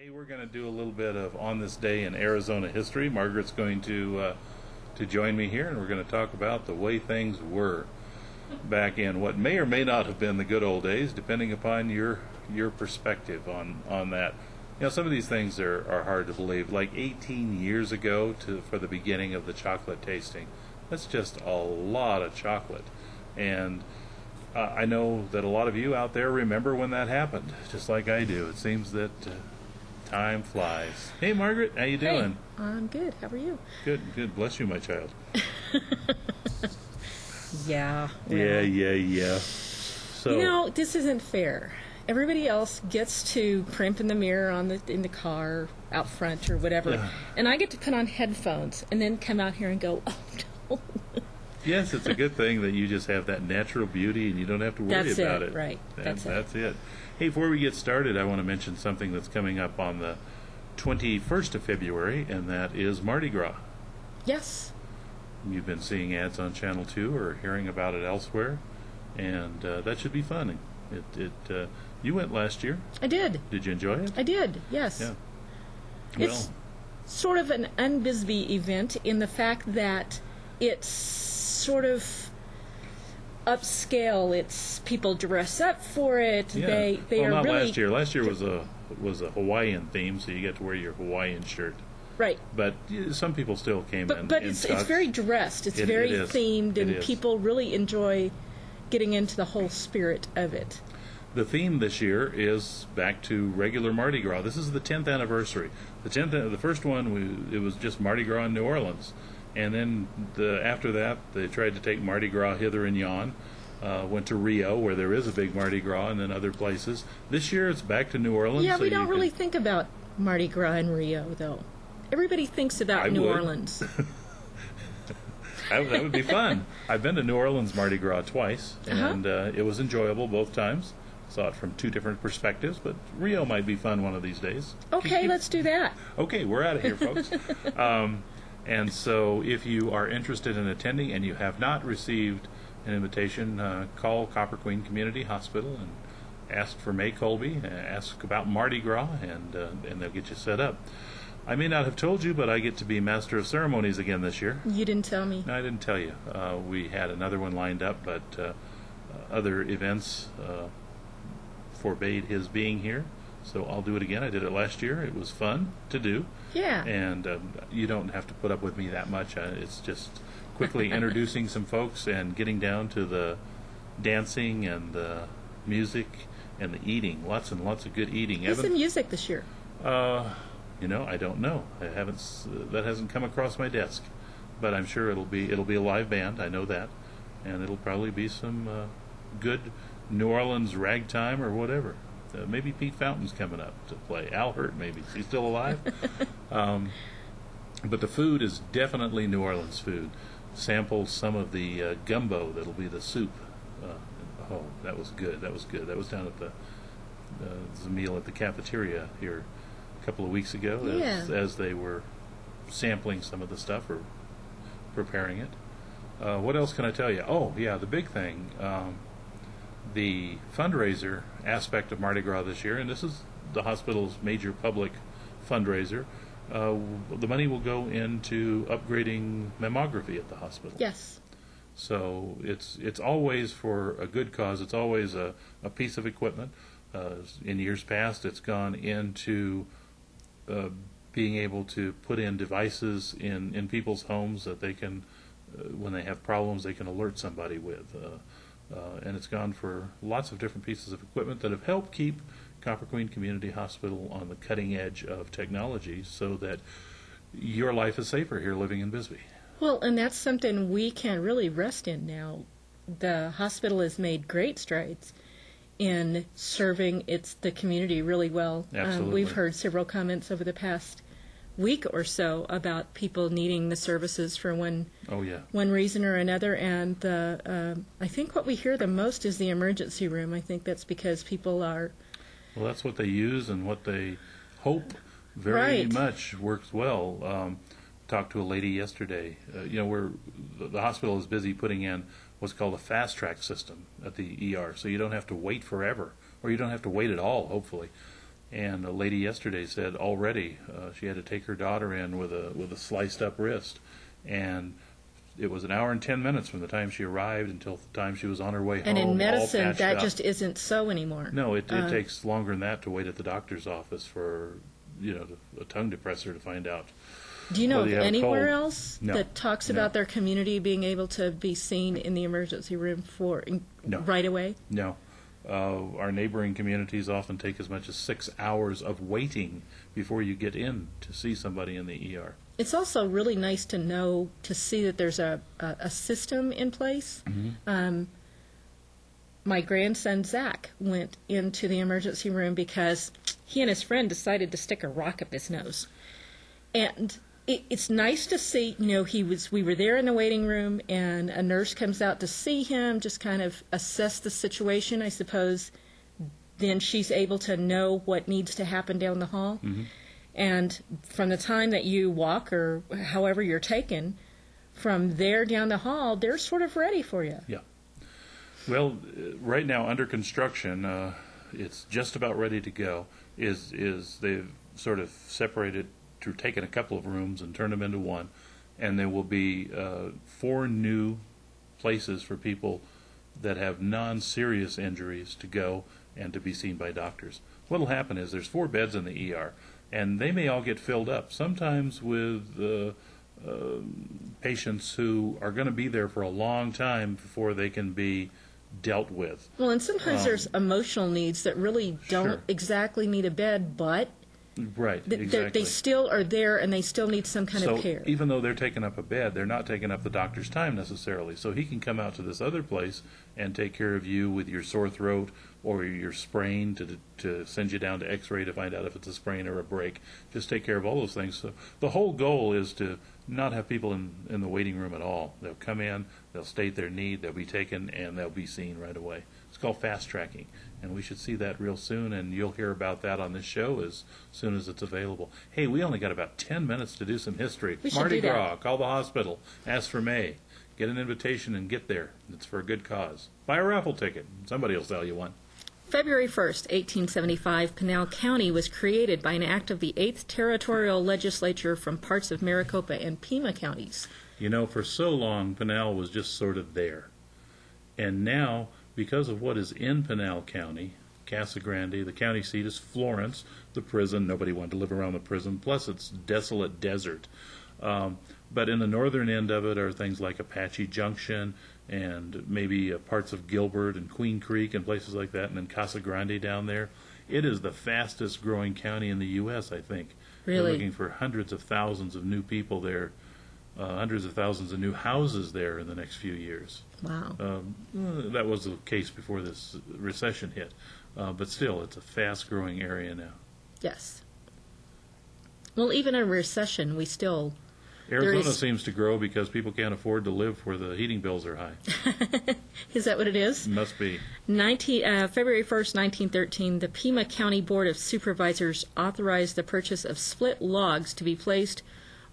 Hey, we're going to do a little bit of On This Day in Arizona history. Margaret's going to join me here, and we're going to talk about the way things were back in what may or may not have been the good old days, depending upon your perspective on that. You know, some of these things are hard to believe. Like 18 years ago for the beginning of the chocolate tasting. That's just a lot of chocolate. And I know that a lot of you out there remember when that happened, just like I do. It seems that time flies. Hey, Margaret, how you doing? Hey, I'm good. How are you? Good, good. Bless you, my child. Yeah. Well, Yeah. So, you know, this isn't fair. Everybody else gets to primp in the mirror in the car out front or whatever, Yeah. and I get to put on headphones and then come out here and go, oh no. yes, it's a good thing that you just have that natural beauty and you don't have to worry That's about it, right. That's it. Hey, before we get started, I want to mention something that's coming up on the 21st of February, and that is Mardi Gras. Yes. You've been seeing ads on Channel 2 or hearing about it elsewhere, and that should be fun. You went last year. I did. Did you enjoy it? I did, yes. Yeah. It's sort of an un-Bisbee event in the fact that it's sort of upscale. It's people dress up for it. Yeah. They are not really last year. Last year was a Hawaiian theme, so you get to wear your Hawaiian shirt. right. But some people still came in. But in it's tux. very dressed. It's It very is. themed, It and is. people really enjoy getting into the whole spirit of it. The theme this year is back to regular Mardi Gras. This is the 10th anniversary. The first one, it was just Mardi Gras in New Orleans. And then after that, they tried to take Mardi Gras hither and yon. Went to Rio, where there is a big Mardi Gras, and then other places. This year, it's back to New Orleans. Yeah, so we don't you really can- think about Mardi Gras in Rio, though. Everybody thinks about I New would. Orleans. that would be fun. I've been to New Orleans Mardi Gras twice, and it was enjoyable both times. Saw it from two different perspectives, but Rio might be fun one of these days. Okay, let's do that. Okay, we're out of here, folks. And so if you are interested in attending and you have not received an invitation, call Copper Queen Community Hospital and ask for May Colby, ask about Mardi Gras, and they'll get you set up. I may not have told you, but I get to be Master of Ceremonies again this year. You didn't tell me. No, I didn't tell you. We had another one lined up, but other events forbade his being here. So I'll do it again. I did it last year. It was fun to do. Yeah. And you don't have to put up with me that much. It's just quickly introducing some folks and getting down to the dancing and the music and the eating. Lots and lots of good eating. Who's the music this year? I don't know. That hasn't come across my desk. But I'm sure it'll be a live band. I know that. And it'll probably be some good New Orleans ragtime or whatever. Maybe Pete Fountain's coming up to play. Al Hurt, maybe. Is he still alive? But the food is definitely New Orleans food. Sample some of the gumbo that'll be the soup. That was good. That was down at the meal at the cafeteria here a couple of weeks ago as they were sampling some of the stuff or preparing it. What else can I tell you? Oh, yeah, the big thing. The fundraiser aspect of Mardi Gras this year, and this is the hospital's major public fundraiser, the money will go into upgrading mammography at the hospital. Yes. So it's always for a good cause. It's always a piece of equipment. In years past, it's gone into being able to put in devices in people's homes that they can, when they have problems, they can alert somebody with. And it's gone for lots of different pieces of equipment that have helped keep Copper Queen Community Hospital on the cutting edge of technology so that your life is safer here living in Bisbee. Well, and that's something we can really rest in now. The hospital has made great strides in serving the community really well. Absolutely. We've heard several comments over the past week or so about people needing the services for one reason or another, and I think what we hear the most is the emergency room. I think that's because people are... Well, that's what they use and what they hope very much works well. Talked to a lady yesterday. The hospital is busy putting in what's called a fast track system at the ER, so you don't have to wait forever, or you don't have to wait at all, hopefully. And a lady yesterday said already she had to take her daughter in with a sliced up wrist, and it was an hour and 10 minutes from the time she arrived until the time she was on her way home. And in medicine, that up. just isn't so anymore. No, it takes longer than that to wait at the doctor's office for a tongue depressor to find out. Do you know of anywhere else No. that talks about their community being able to be seen in the emergency room right away? No. Our neighboring communities often take as much as 6 hours of waiting before you get in to see somebody in the ER. It's also really nice to see that there's a system in place. Mm-hmm. My grandson, Zach, went into the emergency room because he and his friend decided to stick a rock up his nose. And it's nice to see, we were there in the waiting room, and a nurse comes out to see him, just kind of assess the situation, I suppose. Then she's able to know what needs to happen down the hall. Mm-hmm. And from the time that you walk or however you're taken, from there down the hall, they're sort of ready for you. Yeah. Well, right now under construction, it's just about ready to go. Is they've sort of separated, taken a couple of rooms and turned them into one, and there will be 4 new places for people that have non-serious injuries to go and to be seen by doctors. What will happen is there's 4 beds in the ER, and they may all get filled up, sometimes with patients who are going to be there for a long time before they can be dealt with. Well, and sometimes there's emotional needs that really don't exactly need a bed, but right, exactly. They still are there, and they still need some kind of care. Even though they're taking up a bed, they're not taking up the doctor's time necessarily. So he can come out to this other place and take care of you with your sore throat or your sprain to send you down to X-ray to find out if it's a sprain or a break. Just take care of all those things. So the whole goal is to not have people in the waiting room at all. They'll come in, they'll state their need, they'll be taken, and they'll be seen right away. It's called fast tracking, and we should see that real soon, and you'll hear about that on this show as soon as it's available. Hey, we only got about 10 minutes to do some history. Mardi Gras, call the hospital, ask for May, get an invitation and get there. It's for a good cause. Buy a raffle ticket. Somebody will sell you one. February 1st, 1875, Pinal County was created by an act of the 8th Territorial Legislature from parts of Maricopa and Pima counties. For so long, Pinal was just sort of there. And now, because of what is in Pinal County, Casa Grande, the county seat is Florence, the prison. Nobody wanted to live around the prison, plus it's desolate desert. But in the northern end of it are things like Apache Junction and maybe parts of Gilbert and Queen Creek and places like that, and then Casa Grande down there. It is the fastest growing county in the U.S., I think. Really? They're looking for hundreds of thousands of new people there, hundreds of thousands of new houses there in the next few years. Wow. That was the case before this recession hit. But still, it's a fast-growing area now. Yes. Well, even in a recession, we still... Arizona seems to grow because people can't afford to live where the heating bills are high. Is that what it is? Must be. February 1st, 1913, the Pima County Board of Supervisors authorized the purchase of split logs to be placed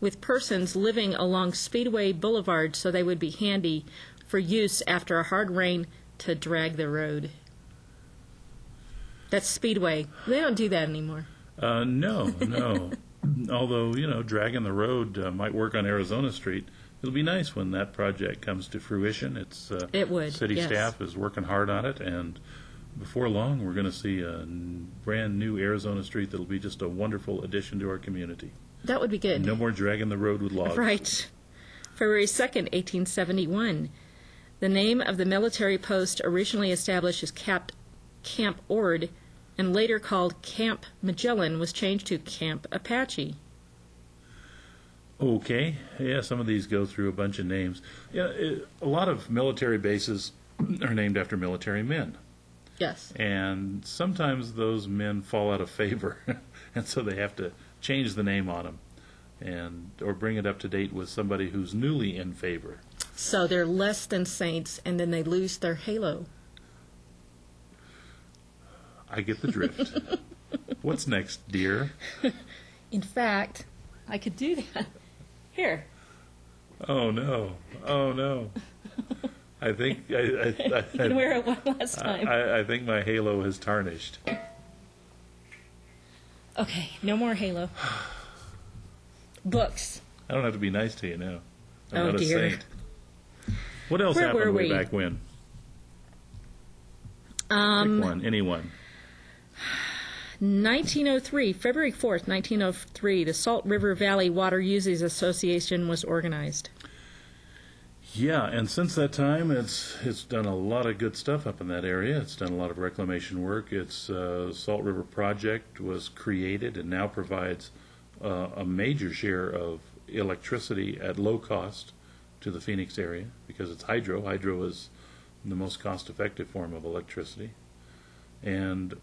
with persons living along Speedway Boulevard so they would be handy for use after a hard rain to drag the road. That's Speedway. They don't do that anymore. No. Although, dragging the road might work on Arizona Street. It'll be nice when that project comes to fruition. It would, city yes. Staff is working hard on it, and before long we're going to see a brand new Arizona Street that'll be just a wonderful addition to our community. That would be good. No more dragging the road with logs. Right. February 2nd, 1871. The name of the military post originally established as Camp Ord and later called Camp Magellan was changed to Camp Apache. Okay. Yeah, some of these go through a bunch of names. Yeah, a lot of military bases are named after military men. Yes. And sometimes those men fall out of favor, and so they have to change the name on them or bring it up to date with somebody who's newly in favor. So they're less than saints, and then they lose their halo. I get the drift. What's next, dear? In fact, I could do that. Here. Oh, no. I think you can wear it one last time. I think my halo has tarnished. Okay, no more Halo. Books. I don't have to be nice to you now. I'm Oh, not a dear. saint. What else Where happened were way we? back when? Pick one, anyone. 1903, February 4th, 1903, the Salt River Valley Water Users Association was organized. Yeah, and since that time, it's done a lot of good stuff up in that area. It's done a lot of reclamation work. Its Salt River Project was created and now provides a major share of electricity at low cost to the Phoenix area because it's hydro. Hydro is the most cost-effective form of electricity. And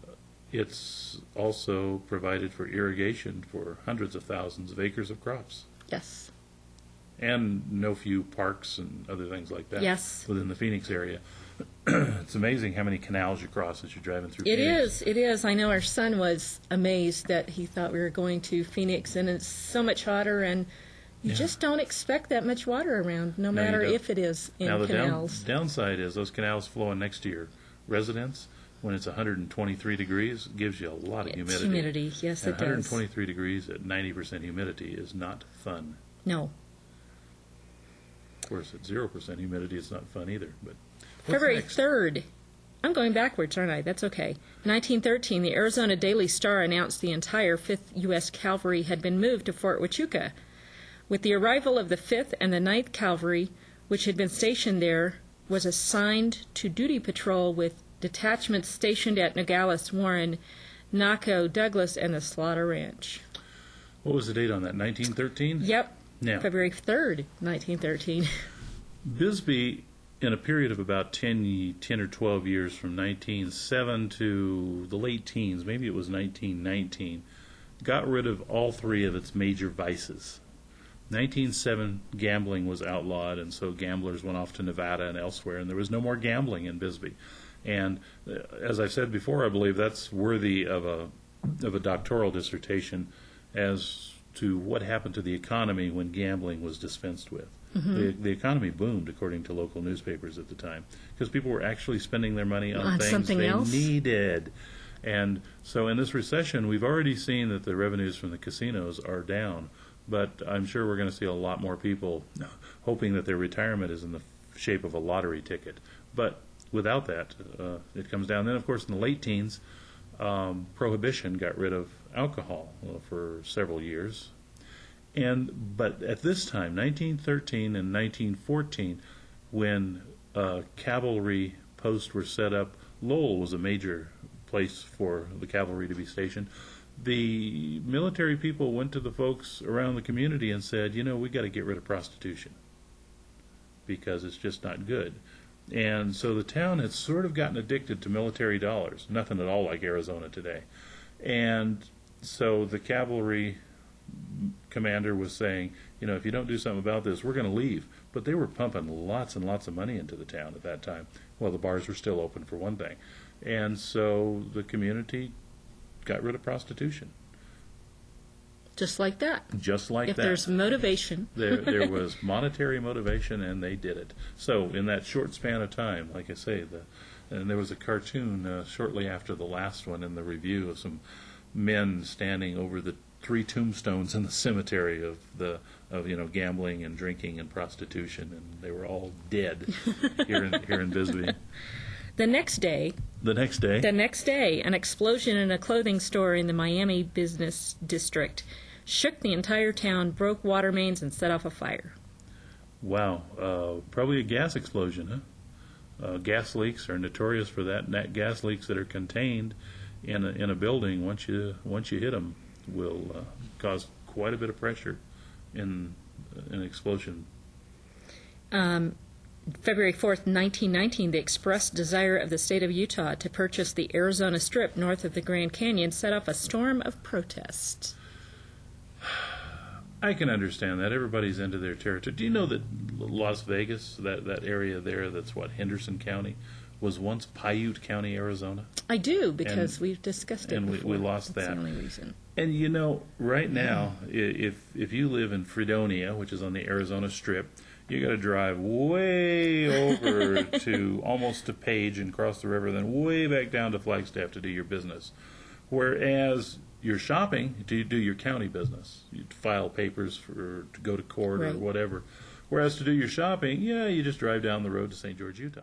it's also provided for irrigation for hundreds of thousands of acres of crops. Yes. And no few parks and other things like that Yes. within the Phoenix area. It's amazing how many canals you cross as you're driving through Phoenix. It is. I know our son was amazed that he thought we were going to Phoenix, and it's so much hotter, and you just don't expect that much water around, no matter if it is in canals. The downside is those canals flowing next to your residence, when it's 123 degrees, gives you a lot of humidity. Humidity, yes, and it does. 123 degrees at 90% humidity is not fun. No. Of course, at 0% humidity, it's not fun either. But February next? 3rd. I'm going backwards, aren't I? That's okay. 1913, the Arizona Daily Star announced the entire 5th U.S. Cavalry had been moved to Fort Huachuca. With the arrival of the 5th and the 9th Cavalry, which had been stationed there, was assigned to duty patrol with detachments stationed at Nogales, Warren, Naco, Douglas, and the Slaughter Ranch. What was the date on that, 1913? Yep. Now, February 3rd, 1913. Bisbee, in a period of about 10 or 12 years from 1907 to the late teens, maybe it was 1919, got rid of all three of its major vices. 1907, gambling was outlawed, and so gamblers went off to Nevada and elsewhere, and there was no more gambling in Bisbee. And as I've said before, I believe that's worthy of a doctoral dissertation as to what happened to the economy when gambling was dispensed with. Mm-hmm. The economy boomed, according to local newspapers at the time, because people were actually spending their money on things they needed. And so in this recession, we've already seen that the revenues from the casinos are down, but I'm sure we're going to see a lot more people hoping that their retirement is in the shape of a lottery ticket. But without that, it comes down. Then, of course, in the late teens, Prohibition got rid of alcohol for several years. But at this time, 1913 and 1914, when cavalry posts were set up, Lowell was a major place for the cavalry to be stationed. The military people went to the folks around the community and said, we got to get rid of prostitution because it's just not good. And so the town had sort of gotten addicted to military dollars, nothing at all like Arizona today. And so the cavalry commander was saying, if you don't do something about this, we're going to leave. But they were pumping lots and lots of money into the town at that time. Well, the bars were still open, for one thing. And so the community got rid of prostitution. Just like that. Just like that. If there's motivation. There was monetary motivation, and they did it. So in that short span of time, like I say, and there was a cartoon shortly after the last one in the review of some men standing over the 3 tombstones in the cemetery of gambling and drinking and prostitution, and they were all dead here in Bisbee. The next day, an explosion in a clothing store in the Miami business district shook the entire town, broke water mains, and set off a fire. Wow. Probably a gas explosion, huh? Gas leaks are notorious for that. Gas leaks that are contained in a building, once you hit them, will cause quite a bit of pressure in an explosion. February 4th, 1919, the express desire of the state of Utah to purchase the Arizona Strip north of the Grand Canyon set off a storm of protest. I can understand that. Everybody's into their territory. Do you know that Las Vegas, that area there, that's Henderson County, was once Piute County, Arizona? I do, because we've discussed it before. And we lost that. That's the only reason. And right now, if you live in Fredonia, which is on the Arizona Strip, you got to drive way over to almost to Page and cross the river, then way back down to Flagstaff to do your business. Whereas your shopping, to do your county business. You file papers to go to court or whatever. Whereas to do your shopping, you just drive down the road to St. George, Utah.